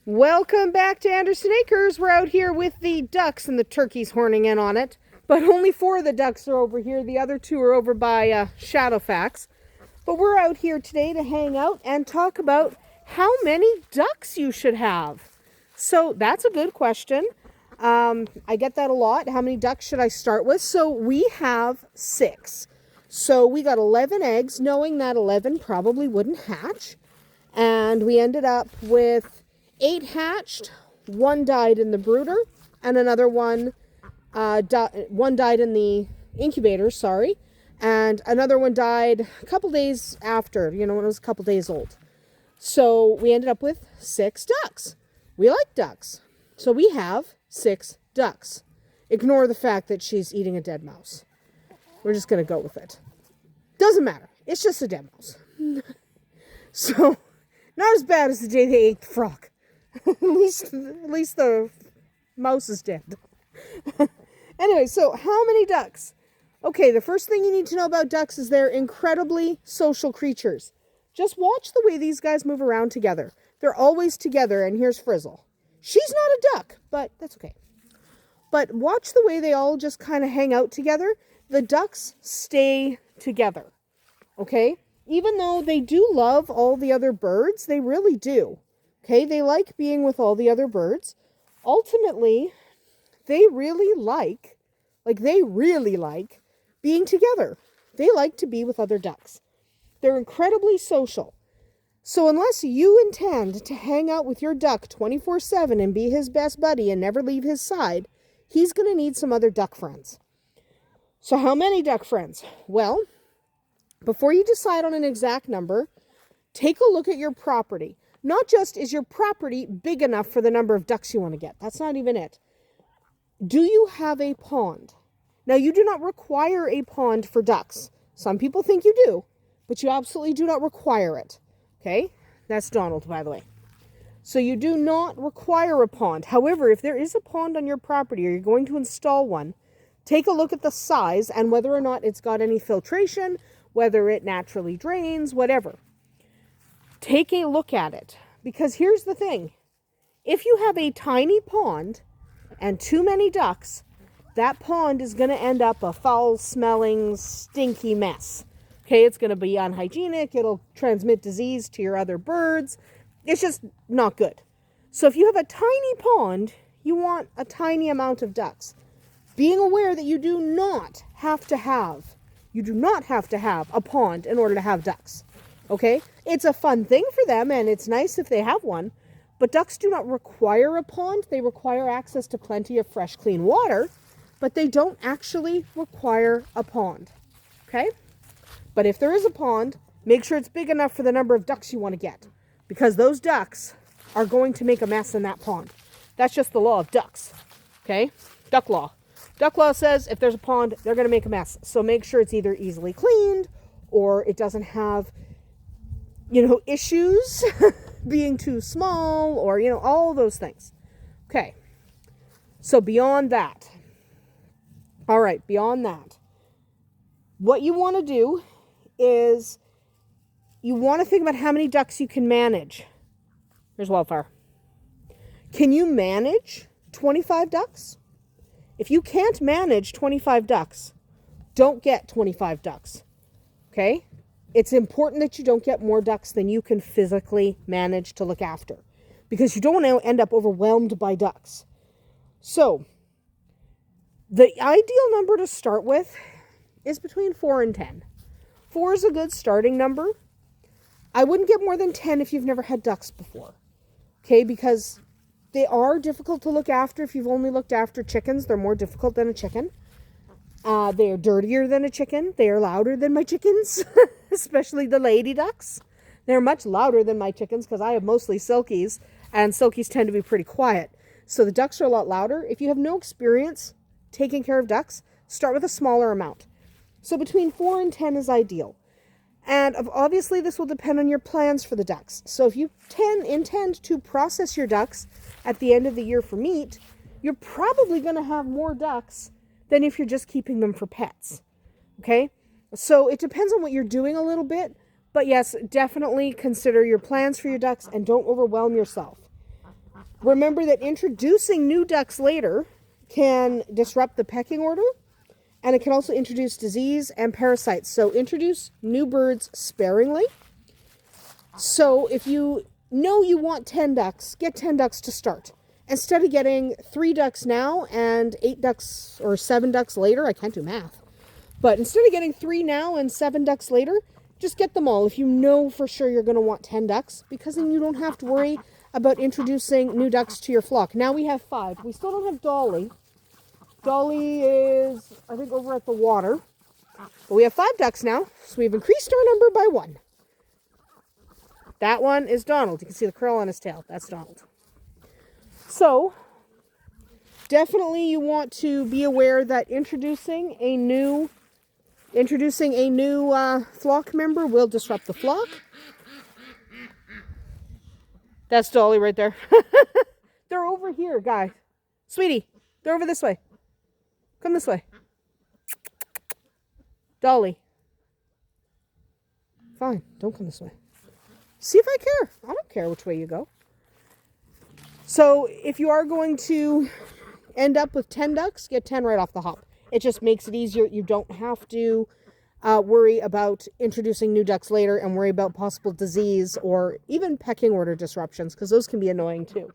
Welcome back to Andersen Acres. We're out here with the ducks and the turkeys horning in on it. But only 4 of the ducks are over here. The other 2 are over by Shadowfax. But we're out here today to hang out and talk about how many ducks you should have. So that's a good question. I get that a lot. How many ducks should I start with? So we have 6. So we got 11 eggs, knowing that 11 probably wouldn't hatch. And we ended up with 8 hatched, 1 died in the brooder, and another one died in the incubator, and another one died a couple days after, when it was a couple days old. So we ended up with 6 ducks. We like ducks. So we have 6 ducks. Ignore the fact that she's eating a dead mouse. We're just going to go with it. Doesn't matter. It's just a dead mouse. So, not as bad as the day they ate the frog. At least the mouse is dead. Anyway, so how many ducks? Okay, the first thing you need to know about ducks is they're incredibly social creatures. Just watch the way these guys move around together. They're always together, and here's Frizzle. She's not a duck, but that's okay. But watch the way they all just kind of hang out together. The ducks stay together, okay? Even though they do love all the other birds, they really do. Okay, they like being with all the other birds. Ultimately, they really like being together. They like to be with other ducks. They're incredibly social. So unless you intend to hang out with your duck 24/7 and be his best buddy and never leave his side, he's going to need some other duck friends. So how many duck friends? Well, before you decide on an exact number, take a look at your property. Not just is your property big enough for the number of ducks you want to get. That's not even it. Do you have a pond? Now, you do not require a pond for ducks. Some people think you do, but you absolutely do not require it. Okay? That's Donald, by the way. So you do not require a pond. However, if there is a pond on your property or you're going to install one, take a look at the size and whether or not it's got any filtration, whether it naturally drains, whatever. Take a look at it, because here's the thing. If you have a tiny pond and too many ducks, that pond is going to end up a foul-smelling, stinky mess. Okay, it's going to be unhygienic. It'll transmit disease to your other birds. It's just not good. So if you have a tiny pond, you want a tiny amount of ducks. Being aware that you do not have to have a pond in order to have ducks. Okay? It's a fun thing for them, and it's nice if they have one. But ducks do not require a pond. They require access to plenty of fresh, clean water. But they don't actually require a pond. Okay? But if there is a pond, make sure it's big enough for the number of ducks you want to get. Because those ducks are going to make a mess in that pond. That's just the law of ducks. Okay? Duck law. Duck law says if there's a pond, they're going to make a mess. So make sure it's either easily cleaned or it doesn't have issues being too small or, all those things. Okay. So beyond that. All right, beyond that. What you want to do is you want to think about how many ducks you can manage. Here's Wildfire. Can you manage 25 ducks? If you can't manage 25 ducks, don't get 25 ducks. Okay? It's important that you don't get more ducks than you can physically manage to look after, because you don't want to end up overwhelmed by ducks. So, the ideal number to start with is between 4 and 10. 4 is a good starting number. I wouldn't get more than 10 if you've never had ducks before. Okay, because they are difficult to look after. If you've only looked after chickens, they're more difficult than a chicken. They are dirtier than a chicken. They are louder than my chickens, especially the lady ducks. They're much louder than my chickens because I have mostly silkies, and silkies tend to be pretty quiet. So the ducks are a lot louder. If you have no experience taking care of ducks, start with a smaller amount. So between 4 and 10 is ideal. And obviously this will depend on your plans for the ducks. So if you intend to process your ducks at the end of the year for meat, you're probably going to have more ducks than if you're just keeping them for pets. Okay? So it depends on what you're doing a little bit. But yes, definitely consider your plans for your ducks and don't overwhelm yourself. Remember that introducing new ducks later can disrupt the pecking order, and it can also introduce disease and parasites. So introduce new birds sparingly. So if you know you want 10 ducks, get 10 ducks to start. Instead of getting 3 ducks now and 8 ducks or 7 ducks later, I can't do math. But instead of getting 3 now and 7 ducks later, just get them all if you know for sure you're going to want 10 ducks, because then you don't have to worry about introducing new ducks to your flock. Now we have 5. We still don't have Dolly. Dolly is, I think, over at the water. But we have 5 ducks now, so we've increased our number by 1. That one is Donald. You can see the curl on his tail. That's Donald. So, definitely you want to be aware that introducing a new flock member will disrupt the flock. That's Dolly right there. They're over here, guys. Sweetie, they're over this way. Come this way. Dolly. Fine, don't come this way. See if I care. I don't care which way you go. So if you are going to end up with 10 ducks, get 10 right off the hop. It just makes it easier. You don't have to worry about introducing new ducks later and worry about possible disease or even pecking order disruptions, because those can be annoying too.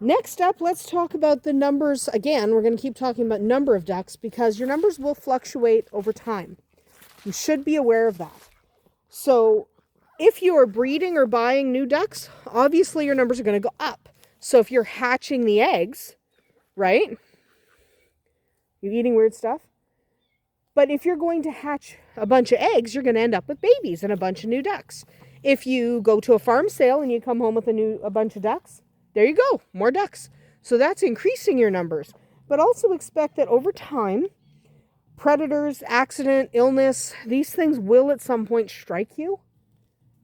Next up, let's talk about the numbers. Again, we're going to keep talking about number of ducks because your numbers will fluctuate over time. You should be aware of that. So if you are breeding or buying new ducks, obviously your numbers are going to go up. So if you're hatching the eggs, right? You're eating weird stuff. But if you're going to hatch a bunch of eggs, you're going to end up with babies and a bunch of new ducks. If you go to a farm sale and you come home with a bunch of ducks, there you go, more ducks. So that's increasing your numbers. But also expect that over time, predators, accident, illness, these things will at some point strike you.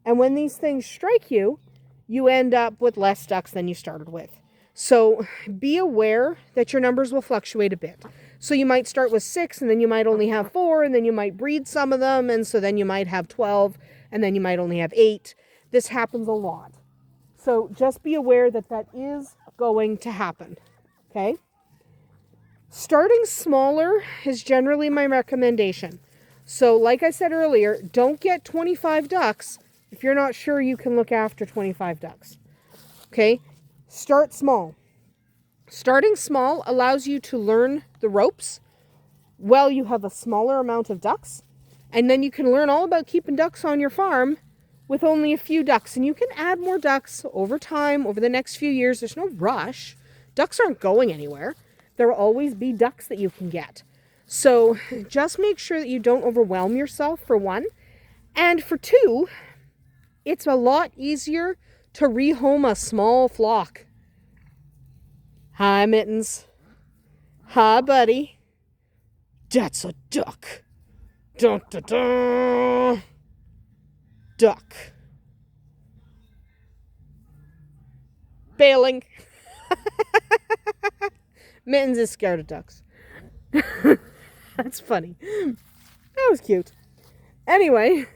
And when these things strike you, you end up with less ducks than you started with. So be aware that your numbers will fluctuate a bit. So you might start with 6 and then you might only have 4 and then you might breed some of them. And so then you might have 12 and then you might only have 8. This happens a lot. So just be aware that that is going to happen. Okay? Starting smaller is generally my recommendation. So like I said earlier, don't get 25 ducks if you're not sure you can look after 25 ducks. Okay? Start small. Starting small allows you to learn the ropes while you have a smaller amount of ducks. And then you can learn all about keeping ducks on your farm with only a few ducks. And you can add more ducks over time, over the next few years. There's no rush. Ducks aren't going anywhere. There will always be ducks that you can get. So just make sure that you don't overwhelm yourself, for one. And for two, it's a lot easier to rehome a small flock. Hi, Mittens. Hi, buddy. That's a duck. Dun, dun, dun. Duck. Bailing. Mittens is scared of ducks. That's funny. That was cute. Anyway,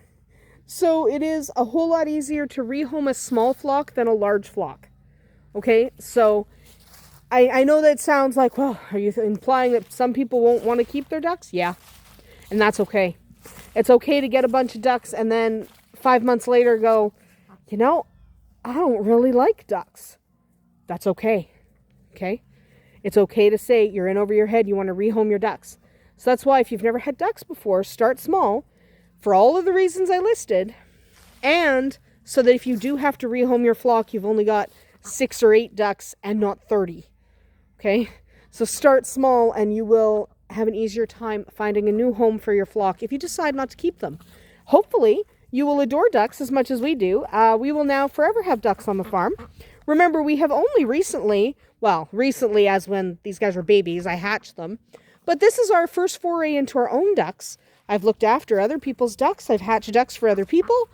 so it is a whole lot easier to rehome a small flock than a large flock. Okay, so I know that sounds like, well, are you implying that some people won't want to keep their ducks? Yeah, and that's okay. It's okay to get a bunch of ducks and then 5 months later go, you know, I don't really like ducks. That's okay. Okay? It's okay to say you're in over your head, you want to rehome your ducks. So that's why if you've never had ducks before, start small for all of the reasons I listed. And so that if you do have to rehome your flock, you've only got 6 or 8 ducks and not 30. Okay? So start small and you will have an easier time finding a new home for your flock if you decide not to keep them. Hopefully, you will adore ducks as much as we do. We will now forever have ducks on the farm. Remember, we have only recently as when these guys were babies, I hatched them. But this is our first foray into our own ducks. I've looked after other people's ducks. I've hatched ducks for other people.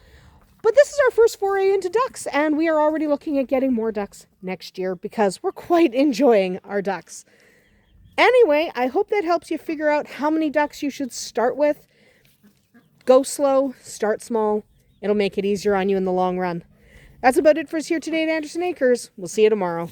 But this is our first foray into ducks, and we are already looking at getting more ducks next year because we're quite enjoying our ducks. Anyway, I hope that helps you figure out how many ducks you should start with. Go slow, start small. It'll make it easier on you in the long run. That's about it for us here today at Andersen Acres. We'll see you tomorrow.